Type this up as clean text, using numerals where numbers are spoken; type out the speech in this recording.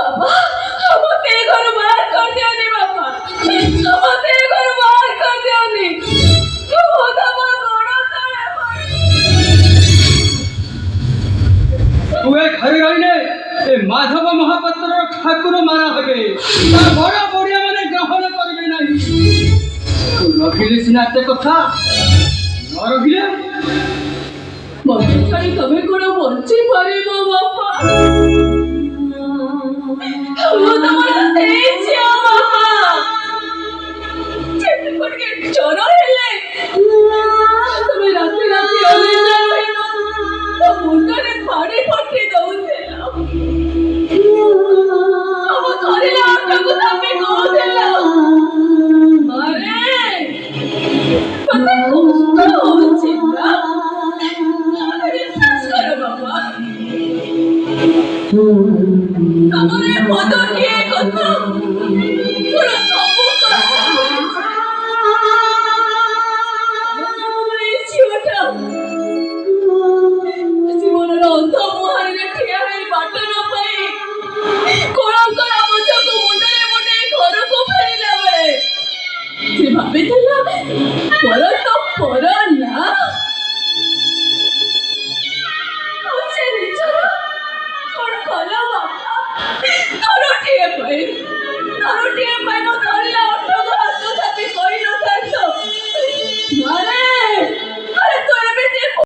बाबा मत ए घर बाहर कर दियोनी बाबा मत ए घर बाहर कर दियोनी तू तम गोड़ तले तू ए घर रहिने ए माधव महापात्र ठाकुर मारा होबे ता बड़ बड़िया माने ग्रहण करबे नाही तू रखिले सिना ते कथा न रखिले मत छाड़ी तमे कोन बंची परिबो बाबा वो तमरा तेज बाबा चेत करके चोरो हेले तमे राती राती ओले जाए तो मुंडरे फाड़ी फटी दउतेला अब करेला आटको तमे कोदेला मारे पता कष्ट होछि ना अरे सास करो बाबा আমারে মত নিয়ে কথা পুরো সব জীবনের অন্ধ মুহারে ঠিয়া হয়ে বাট ন পাই কলঙ্কর আবচক মুন্ডরে মুন্ডে ঘরକୁ ফেরিলা ବେଳେ ସେ ଭାବିଥିଲା ପର ତ ପର ନା ସେ ନିଜର କଣ କଲା ବାପା ତୋର ଠିଏ ପାଇଁ